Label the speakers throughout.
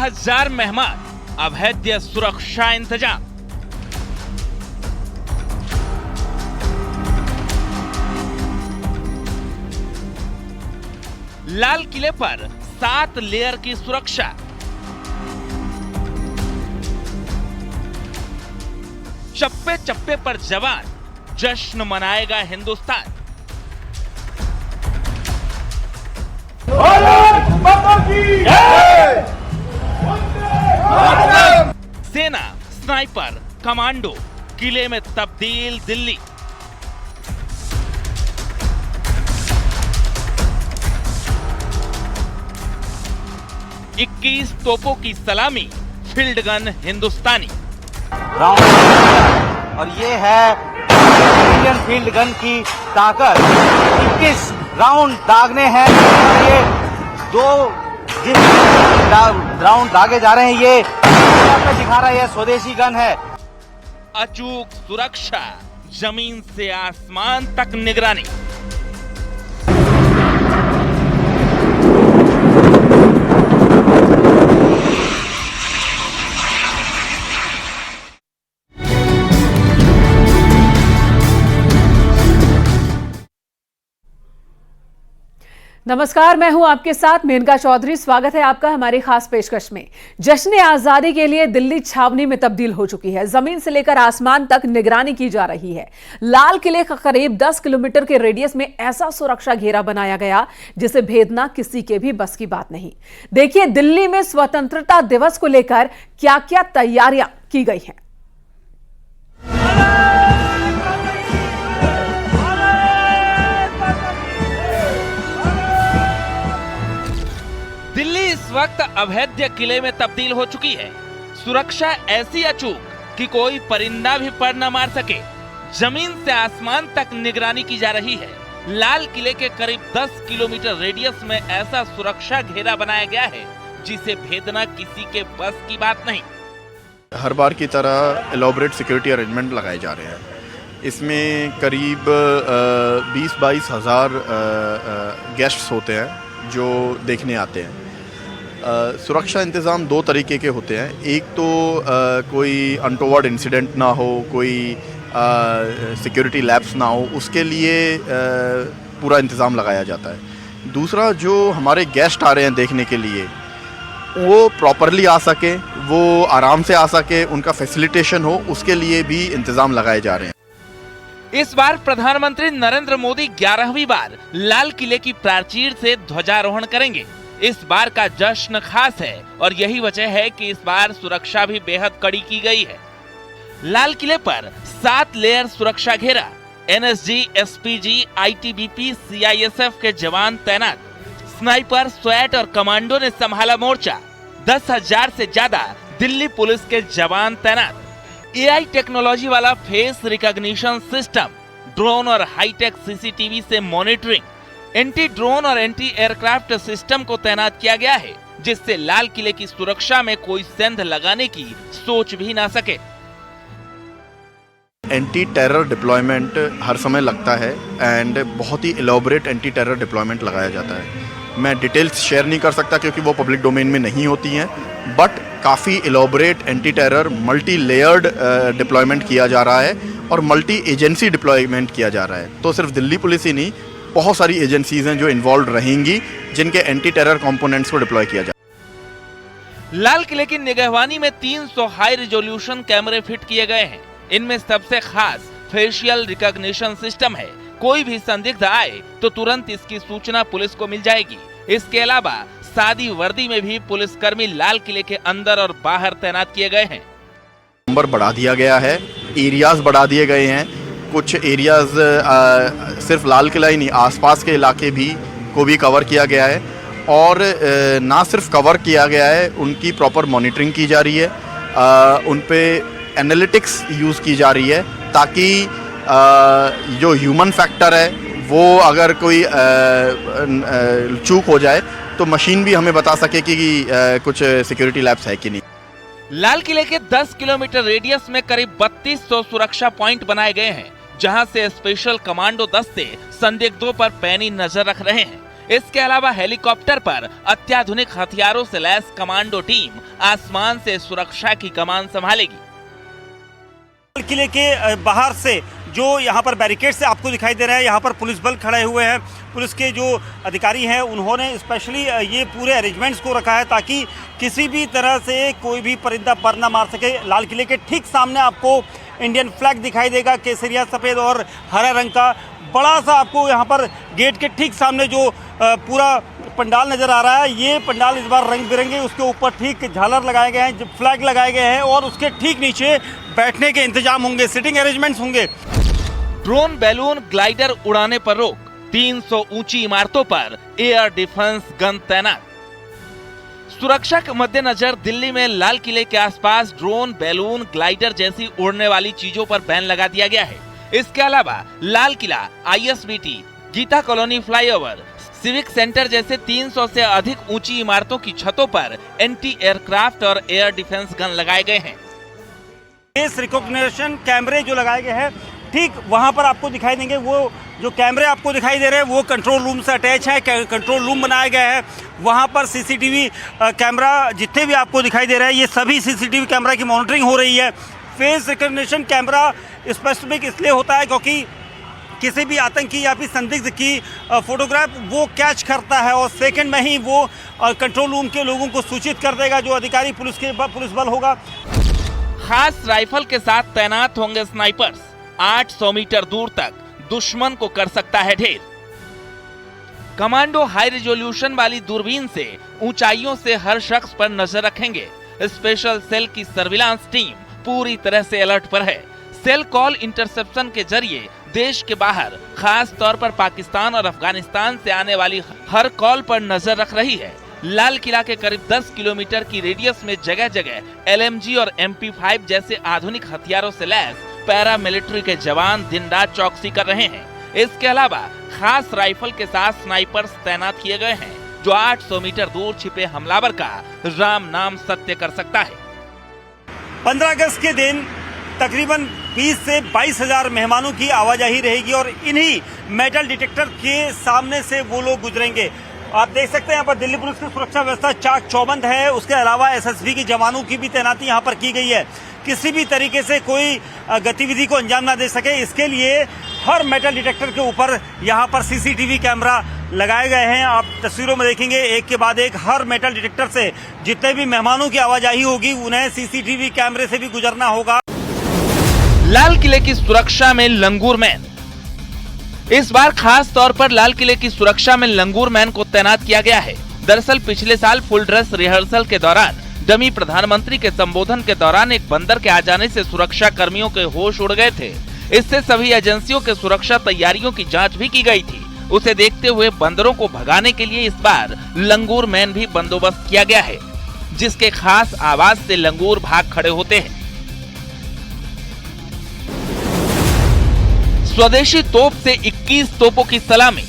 Speaker 1: 10,000 मेहमान, अभेद्य सुरक्षा इंतजाम। लाल किले पर 7 लेयर की सुरक्षा। चप्पे चप्पे पर जवान, जश्न मनाएगा हिंदुस्तान।
Speaker 2: भारत माता की जय।
Speaker 1: सेना, स्नाइपर, कमांडो, किले में तब्दील दिल्ली। इक्कीस तोपों की सलामी, फील्ड गन हिंदुस्तानी।
Speaker 3: और ये है इंडियन फील्ड गन की ताकत। 21 राउंड दागने हैं। ये 2 राउंड दागे जा रहे हैं। ये दिखा रहा है, ये स्वदेशी गन है।
Speaker 1: अचूक सुरक्षा, जमीन से आसमान तक निगरानी।
Speaker 4: नमस्कार, मैं हूं आपके साथ मेनका चौधरी। स्वागत है आपका हमारी खास पेशकश में। जश्न आजादी के लिए दिल्ली छावनी में तब्दील हो चुकी है। जमीन से लेकर आसमान तक निगरानी की जा रही है। लाल किले का करीब 10 किलोमीटर के रेडियस में ऐसा सुरक्षा घेरा बनाया गया जिसे भेदना किसी के भी बस की बात नहीं। देखिए दिल्ली में स्वतंत्रता दिवस को लेकर क्या क्या तैयारियां की गई हैं।
Speaker 1: दिल्ली इस वक्त अभेद्य किले में तब्दील हो चुकी है। सुरक्षा ऐसी अचूक कि कोई परिंदा भी पर न मार सके। जमीन से आसमान तक निगरानी की जा रही है। लाल किले के करीब 10 किलोमीटर रेडियस में ऐसा सुरक्षा घेरा बनाया गया है जिसे भेदना किसी के बस की बात नहीं।
Speaker 5: हर बार की तरह एलॉबरेट सिक्योरिटी अरेंजमेंट लगाए जा रहे हैं। इसमें करीब 20-22 हज़ार गेस्ट्स होते हैं जो देखने आते हैं। सुरक्षा इंतज़ाम 2 तरीके के होते हैं। एक तो कोई अनटोवर्ड इंसिडेंट ना हो, कोई सिक्योरिटी लैप्स ना हो, उसके लिए पूरा इंतज़ाम लगाया जाता है। दूसरा, जो हमारे गेस्ट आ रहे हैं देखने के लिए, वो प्रॉपरली आ सके, वो आराम से आ सके, उनका फैसिलिटेशन हो, उसके लिए भी इंतज़ाम लगाए जा रहे हैं।
Speaker 1: इस बार प्रधानमंत्री नरेंद्र मोदी 11वीं बार लाल किले की प्राचीर से ध्वजारोहण करेंगे। इस बार का जश्न खास है और यही वजह है कि इस बार सुरक्षा भी बेहद कड़ी की गई है। लाल किले पर 7 लेयर सुरक्षा घेरा। एनएसजी, एसपीजी, आईटीबीपी, सीआईएसएफ के जवान तैनात। स्नाइपर, स्वैट और कमांडो ने संभाला मोर्चा। 10,000 से ज्यादा दिल्ली पुलिस के जवान तैनात। एआई टेक्नोलॉजी वाला फेस रिकॉग्निशन सिस्टम, ड्रोन और हाईटेक सीसीटीवी से मॉनिटरिंग, एंटी ड्रोन और एंटी एयरक्राफ्ट सिस्टम को तैनात किया गया है जिससे लाल किले की सुरक्षा में कोई सेंध लगाने की सोच भी ना सके।
Speaker 5: एंटी टेरर डिप्लॉयमेंट हर समय लगता है एंड बहुत ही एलॉबरेट एंटी टेरर डिप्लॉयमेंट लगाया जाता है। मैं डिटेल्स शेयर नहीं कर सकता क्योंकि वो पब्लिक डोमेन में नहीं होती हैं, बट काफ़ी elaborate anti terror multi layered deployment किया जा रहा है और मल्टी एजेंसी डिप्लॉयमेंट किया जा रहा है। तो सिर्फ दिल्ली पुलिस ही नहीं, बहुत सारी एजेंसीज हैं जो इन्वॉल्व रहेंगी जिनके एंटी टेरर कंपोनेंट्स को डिप्लॉय किया जाए।
Speaker 1: लाल किले की निगहवानी में 300 हाई रिजोल्यूशन कैमरे फिट किए गए हैं। इनमें सबसे खास फेशियल रिकॉग्निशन सिस्टम है। कोई भी संदिग्ध आए तो तुरंत इसकी सूचना पुलिस को मिल जाएगी। इसके अलावा सादी वर्दी में भी पुलिसकर्मी लाल किले के अंदर और बाहर तैनात किए गए हैं।
Speaker 5: नंबर बढ़ा दिया गया है, एरियाज बढ़ा दिए गए हैं। कुछ एरियाज सिर्फ लाल किला ही नहीं, आसपास के इलाके भी को भी कवर किया गया है और ना सिर्फ कवर किया गया है, उनकी प्रॉपर मॉनिटरिंग की जा रही है। उन पे एनालिटिक्स यूज़ की जा रही है ताकि जो ह्यूमन फैक्टर है वो अगर कोई चूक हो जाए तो मशीन भी हमें बता सके कि कुछ सिक्योरिटी लैब्स है कि नहीं।
Speaker 1: लाल किले के 10 किलोमीटर रेडियस में करीब 3200 सुरक्षा पॉइंट बनाए गए हैं जहां से स्पेशल कमांडो दस्ते संदिग्धों पर पैनी नजर रख रहे हैं। इसके अलावा हेलीकॉप्टर पर अत्याधुनिक हथियारों से लैस कमांडो टीम आसमान से सुरक्षा की कमान संभालेगी।
Speaker 3: किले के बाहर से जो यहाँ पर बैरिकेड से आपको दिखाई दे रहा है, यहाँ पर पुलिस बल खड़े हुए हैं। पुलिस के जो अधिकारी हैं उन्होंने स्पेशली ये पूरे अरेंजमेंट्स को रखा है ताकि किसी भी तरह से कोई भी परिंदा पर ना मार सके। लाल किले के ठीक सामने आपको इंडियन फ्लैग दिखाई देगा, केसरिया, सफ़ेद और हरा रंग का। बड़ा सा आपको यहाँ पर गेट के ठीक सामने जो पूरा पंडाल नज़र आ रहा है, ये पंडाल इस बार रंग बिरंगे, उसके ऊपर ठीक झालर लगाए गए हैं, फ्लैग लगाए गए हैं और उसके ठीक नीचे बैठने के इंतजाम होंगे, सिटिंग अरेंजमेंट्स होंगे।
Speaker 1: ड्रोन, बैलून, ग्लाइडर उड़ाने पर रोक, 300 ऊंची इमारतों पर एयर डिफेंस गन तैनात। सुरक्षा के मद्देनजर दिल्ली में लाल किले के आसपास ड्रोन, बैलून, ग्लाइडर जैसी उड़ने वाली चीजों पर बैन लगा दिया गया है। इसके अलावा लाल किला, ISBT, Geeta colony flyover, civic centre जैसे 300 से अधिक ऊंची इमारतों की छतों पर एंटी एयरक्राफ्ट और एयर डिफेंस गन लगाए गए हैं।
Speaker 3: फेस रिकॉग्निशन कैमरे जो लगाए गए हैं ठीक वहां पर आपको दिखाई देंगे। वो जो कैमरे आपको दिखाई दे रहे हैं वो कंट्रोल रूम से अटैच है, कंट्रोल रूम बनाया गया है। वहां पर CCTV कैमरा जितने भी आपको दिखाई दे रहे हैं, ये सभी CCTV कैमरा की मॉनिटरिंग हो रही है। फेस रिकॉग्निशन कैमरा स्पेसिफिक इसलिए होता है क्योंकि किसी भी आतंकी या फिर संदिग्ध की फोटोग्राफ वो कैच करता है और सेकंड में ही वो कंट्रोल रूम के लोगों को सूचित कर देगा, जो अधिकारी पुलिस बल होगा।
Speaker 1: खास राइफल के साथ तैनात होंगे स्नाइपर्स। 800 मीटर दूर तक दुश्मन को कर सकता है ढेर। कमांडो हाई रिजोल्यूशन वाली दूरबीन से ऊंचाइयों से हर शख्स पर नजर रखेंगे। स्पेशल सेल की सर्विलांस टीम पूरी तरह से अलर्ट पर है। सेल कॉल इंटरसेप्शन के जरिए देश के बाहर, खास तौर पर पाकिस्तान और अफगानिस्तान से आने वाली हर कॉल पर नजर रख रही है। लाल किला के करीब 10 किलोमीटर की रेडियस में जगह जगह LMG और MP5 जैसे आधुनिक हथियारों से लैस पैरामिलिट्री के जवान दिन रात चौकसी कर रहे हैं। इसके अलावा खास राइफल के साथ स्नाइपर्स तैनात किए गए हैं, जो 800 मीटर दूर छिपे हमलावर का राम नाम सत्य कर सकता है।
Speaker 3: 15 अगस्त के दिन तकरीबन 20 से 22 हजार मेहमानों की आवाजाही रहेगी और इन्हीं मेटल डिटेक्टर के सामने से वो लोग गुजरेंगे। आप देख सकते हैं यहाँ पर दिल्ली पुलिस की सुरक्षा व्यवस्था चाक चौबंद है। उसके अलावा SSB के जवानों की भी तैनाती यहाँ पर की गई है। किसी भी तरीके से कोई गतिविधि को अंजाम ना दे सके, इसके लिए हर मेटल डिटेक्टर के ऊपर यहाँ पर CCTV कैमरा लगाए गए हैं। आप तस्वीरों में देखेंगे एक के बाद एक हर मेटल डिटेक्टर से जितने भी मेहमानों की आवाजाही होगी उन्हें CCTV कैमरे से भी गुजरना होगा।
Speaker 1: लाल किले की सुरक्षा में लंगूर मैन। इस बार खास तौर पर लाल किले की सुरक्षा में लंगूर मैन को तैनात किया गया है। दरअसल पिछले साल फुल ड्रेस रिहर्सल के दौरान डमी प्रधानमंत्री के संबोधन के दौरान एक बंदर के आ जाने से सुरक्षा कर्मियों के होश उड़ गए थे। इससे सभी एजेंसियों के सुरक्षा तैयारियों की जांच भी की गई थी। उसे देखते हुए बंदरों को भगाने के लिए इस बार लंगूर मैन भी बंदोबस्त किया गया है, जिसके खास आवाज से लंगूर भाग खड़े होते हैं। स्वदेशी तोप से 21 तोपों की सलामी।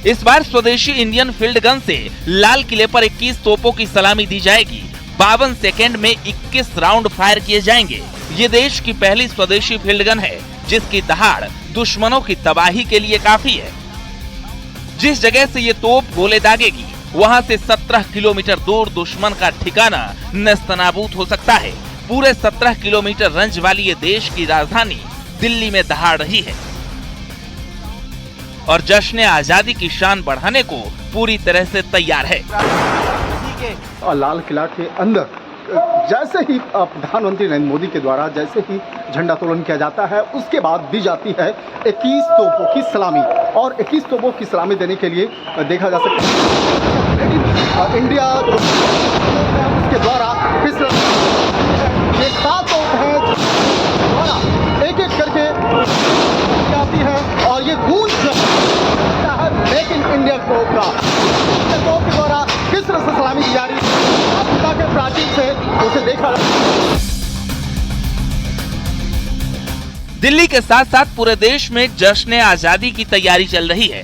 Speaker 1: इस बार स्वदेशी इंडियन फील्ड गन से लाल किले पर 21 तोपों की सलामी दी जाएगी। 52 सेकेंड में 21 राउंड फायर किए जाएंगे। ये देश की पहली स्वदेशी फील्ड गन है जिसकी दहाड़ दुश्मनों की तबाही के लिए काफी है। जिस जगह से ये तोप गोले दागेगी वहां से 17 किलोमीटर दूर दुश्मन का ठिकाना नेस्तनाबूद हो सकता है। पूरे 17 किलोमीटर रेंज वाली ये देश की राजधानी दिल्ली में दहाड़ रही है और जश्न आजादी की शान बढ़ाने को पूरी तरह से तैयार है।
Speaker 6: लाल किला के अंदर जैसे ही प्रधानमंत्री नरेंद्र मोदी के द्वारा जैसे ही झंडा तोलन किया जाता है, उसके बाद दी जाती है 21 तोपों की सलामी। और 21 तोपों की सलामी देने के लिए देखा जा सकता है इंडिया उसके द्वारा ये 7 तोप है द्वारा एक एक करके जाती है और ये गूंज है मेक इन इंडिया तोप का। तोप के द्वारा किस तरह से सलामी दी जा रही है के प्राचीन से उसे देखा।
Speaker 1: दिल्ली के साथ साथ पूरे देश में जश्न आजादी की तैयारी चल रही है।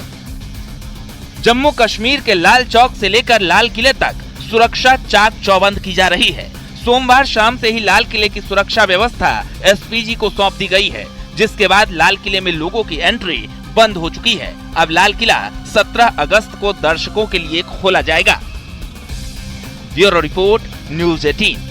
Speaker 1: जम्मू कश्मीर के लाल चौक से लेकर लाल किले तक सुरक्षा चाक चौबंद की जा रही है। सोमवार शाम से ही लाल किले की सुरक्षा व्यवस्था SPG को सौंप दी गई है, जिसके बाद लाल किले में लोगों की एंट्री बंद हो चुकी है। अब लाल किला 17 अगस्त को दर्शकों के लिए खोला जाएगा। Bureau report, news 18।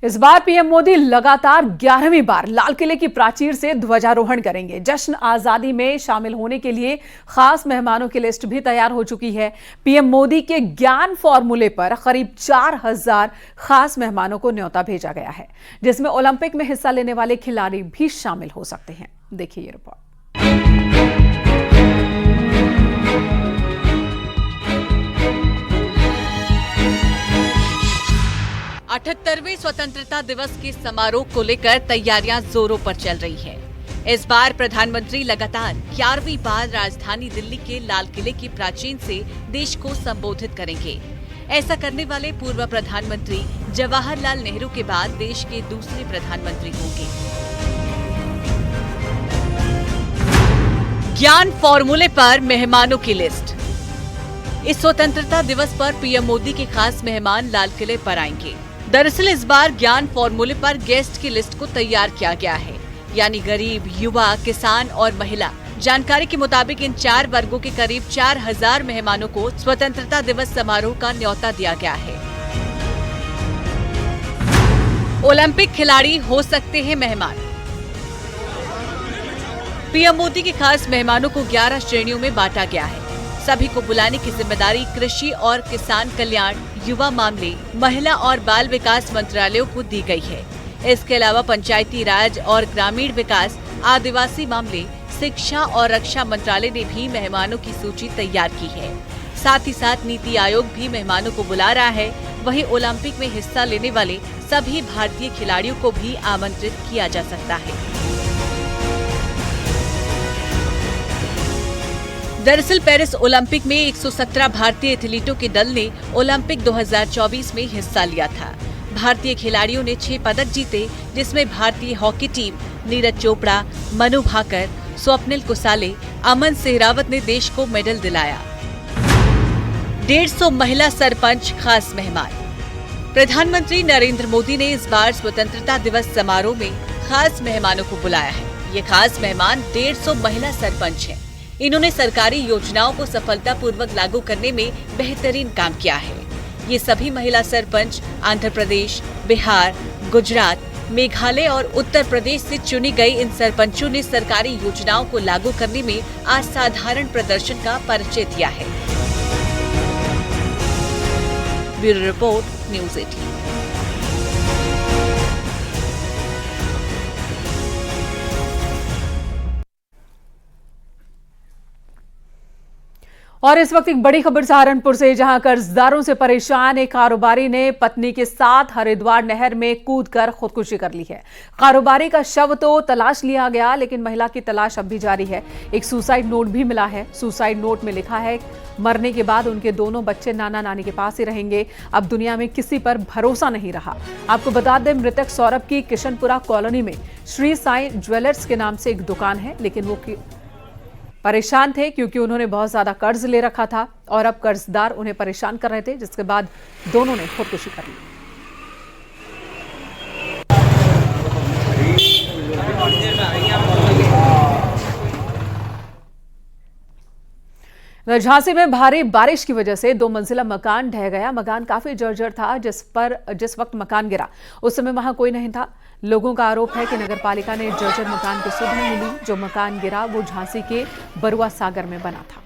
Speaker 4: इस बार पीएम मोदी लगातार 11वीं बार लाल किले की प्राचीर से ध्वजारोहण करेंगे। जश्न आजादी में शामिल होने के लिए खास मेहमानों की लिस्ट भी तैयार हो चुकी है। पीएम मोदी के ज्ञान फॉर्मूले पर करीब 4000 खास मेहमानों को न्योता भेजा गया है, जिसमें ओलंपिक में हिस्सा लेने वाले खिलाड़ी भी शामिल हो सकते हैं। देखिए ये रिपोर्ट।
Speaker 7: 78वें स्वतंत्रता दिवस के समारोह को लेकर तैयारियां जोरों पर चल रही हैं। इस बार प्रधानमंत्री लगातार 11वीं बार राजधानी दिल्ली के लाल किले की प्राचीर से देश को संबोधित करेंगे। ऐसा करने वाले पूर्व प्रधानमंत्री जवाहरलाल नेहरू के बाद देश के दूसरे प्रधानमंत्री होंगे। ज्ञान फॉर्मूले पर मेहमानों की लिस्ट। इस स्वतंत्रता दिवस पर पीएम मोदी के खास मेहमान लाल किले पर आएंगे। दरअसल इस बार ज्ञान फॉर्मूले पर गेस्ट की लिस्ट को तैयार किया गया है, यानी गरीब, युवा, किसान और महिला। जानकारी के मुताबिक इन 4 वर्गों के करीब 4000 मेहमानों को स्वतंत्रता दिवस समारोह का न्योता दिया गया है। ओलंपिक खिलाड़ी हो सकते हैं मेहमान। पीएम मोदी के खास मेहमानों को 11 श्रेणियों में बांटा गया है। सभी को बुलाने की जिम्मेदारी कृषि और किसान कल्याण, युवा मामले, महिला और बाल विकास मंत्रालयों को दी गई है। इसके अलावा पंचायती राज और ग्रामीण विकास, आदिवासी मामले, शिक्षा और रक्षा मंत्रालय ने भी मेहमानों की सूची तैयार की है। साथ ही साथ नीति आयोग भी मेहमानों को बुला रहा है। वहीं ओलंपिक में हिस्सा लेने वाले सभी भारतीय खिलाड़ियों को भी आमंत्रित किया जा सकता है। दरअसल पेरिस ओलंपिक में 117 भारतीय एथलीटों के दल ने ओलंपिक 2024 में हिस्सा लिया था। भारतीय खिलाड़ियों ने 6 पदक जीते, जिसमें भारतीय हॉकी टीम नीरज चोपड़ा, मनु भाकर, स्वप्निल कुसाले, अमन सेहरावत ने देश को मेडल दिलाया। 150 महिला सरपंच खास मेहमान। प्रधानमंत्री नरेंद्र मोदी ने इस बार स्वतंत्रता दिवस समारोह में खास मेहमानों को बुलाया है। ये खास मेहमान 150 महिला सरपंच हैं। इन्होंने सरकारी योजनाओं को सफलतापूर्वक लागू करने में बेहतरीन काम किया है। ये सभी महिला सरपंच आंध्र प्रदेश, बिहार, गुजरात, मेघालय और उत्तर प्रदेश से चुनी गई इन सरपंचों ने सरकारी योजनाओं को लागू करने में असाधारण प्रदर्शन का परिचय दिया है। Bureau report, news 18।
Speaker 4: और इस वक्त एक बड़ी खबर सहारनपुर से, जहां कर्जदारों से परेशान एक कारोबारी ने पत्नी के साथ हरिद्वार नहर में कूदकर खुदकुशी कर ली है। कारोबारी का शव तो तलाश लिया गया, लेकिन महिला की तलाश अब भी जारी है। एक सुसाइड नोट भी मिला है। सुसाइड नोट में लिखा है, मरने के बाद उनके दोनों बच्चे नाना नानी के पास ही रहेंगे। अब दुनिया में किसी पर भरोसा नहीं रहा। आपको बता दें, मृतक सौरभ की किशनपुरा कॉलोनी में श्री साई ज्वेलर्स के नाम से एक दुकान है, लेकिन वो परेशान थे क्योंकि उन्होंने बहुत ज्यादा कर्ज ले रखा था और अब कर्जदार उन्हें परेशान कर रहे थे, जिसके बाद दोनों ने खुदकुशी कर ली। झांसी में भारी बारिश की वजह से 2 मंजिला मकान ढह गया। मकान काफी जर्जर था। जिस वक्त मकान गिरा उस समय वहां कोई नहीं था। लोगों का आरोप है कि नगरपालिका ने जर्जर मकान की सुध नहीं ली। जो मकान गिरा वो झांसी के बरुआ सागर में बना था।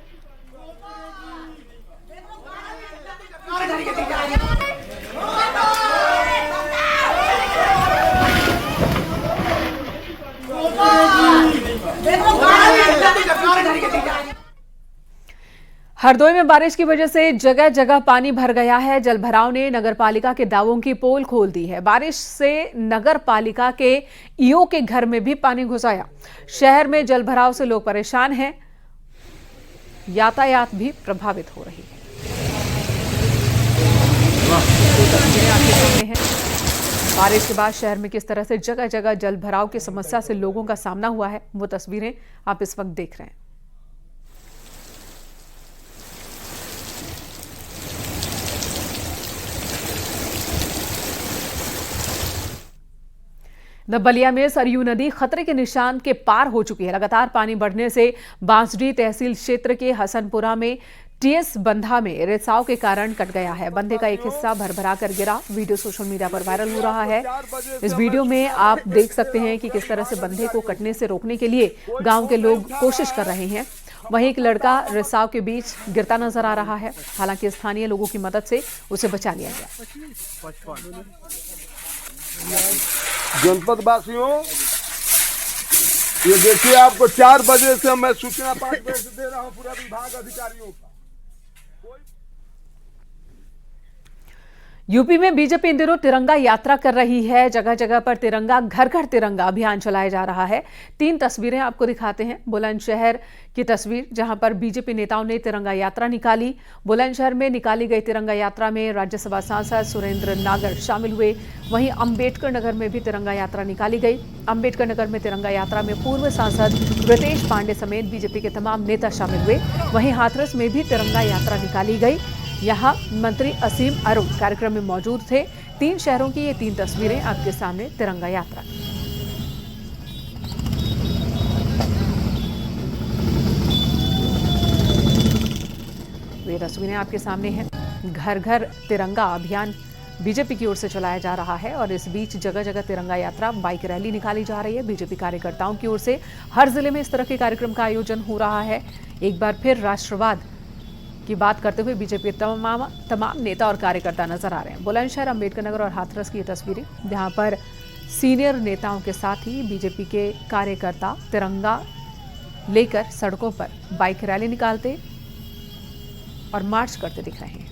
Speaker 4: हरदोई में बारिश की वजह से जगह जगह पानी भर गया है। जलभराव ने नगरपालिका के दावों की पोल खोल दी है। बारिश से नगरपालिका के ईओ के घर में भी पानी घुस आया। शहर में जलभराव से लोग परेशान हैं। यातायात भी प्रभावित हो रही है। बारिश के बाद शहर में किस तरह से जगह जगह जलभराव की समस्या से लोगों का सामना हुआ है, वो तस्वीरें आप इस वक्त देख रहे हैं। बलिया में सरयू नदी खतरे के निशान के पार हो चुकी है। लगातार पानी बढ़ने से बांसडी तहसील क्षेत्र के हसनपुरा में टीएस बंधा में रिसाव के कारण कट गया है। बंधे का एक हिस्सा भरभरा कर गिरा। वीडियो सोशल मीडिया पर वायरल हो रहा है। इस वीडियो में आप देख सकते हैं कि किस तरह से बंधे को कटने से रोकने के लिए गांव के लोग कोशिश कर रहे हैं। वहीं एक लड़का रिसाव के बीच गिरता नजर आ रहा है। हालांकि स्थानीय लोगों की मदद से उसे बचा लिया गया।
Speaker 2: जनपद वासियों, ये देखिए, आपको 4 बजे से मैं सूचना 5 बजे से दे रहा हूँ पूरा विभाग अधिकारियों का।
Speaker 4: यूपी में बीजेपी इन दिनों तिरंगा यात्रा कर रही है। जगह जगह पर तिरंगा, घर घर तिरंगा अभियान चलाया जा रहा है। 3 तस्वीरें आपको दिखाते हैं। बुलंदशहर की तस्वीर, जहां पर बीजेपी नेताओं ने तिरंगा यात्रा निकाली। बुलंदशहर में निकाली गई तिरंगा यात्रा में राज्यसभा सांसद सुरेंद्र नागर शामिल हुए। वहीं अंबेडकर नगर में भी तिरंगा यात्रा निकाली गई। अंबेडकर नगर में तिरंगा यात्रा में पूर्व सांसद रितेश पांडे समेत बीजेपी के तमाम नेता शामिल हुए। वहीं हाथरस में भी तिरंगा यात्रा निकाली गई। यहाँ मंत्री असीम अरुण कार्यक्रम में मौजूद थे। 3 शहरों की ये 3 तस्वीरें आपके सामने तिरंगा यात्रा। ये तस्वीरें आपके सामने हैं। घर घर तिरंगा अभियान बीजेपी की ओर से चलाया जा रहा है और इस बीच जगह जगह तिरंगा यात्रा, बाइक रैली निकाली जा रही है। बीजेपी कार्यकर्ताओं की ओर से हर जिले में इस तरह के कार्यक्रम का आयोजन हो रहा है। एक बार फिर राष्ट्रवाद की बात करते हुए बीजेपी तमाम नेता और कार्यकर्ता नजर आ रहे हैं। बुलंदशहर, अंबेडकर नगर और हाथरस की ये तस्वीरें, जहां पर सीनियर नेताओं के साथ ही बीजेपी के कार्यकर्ता तिरंगा लेकर सड़कों पर बाइक रैली निकालते और मार्च करते दिख रहे हैं।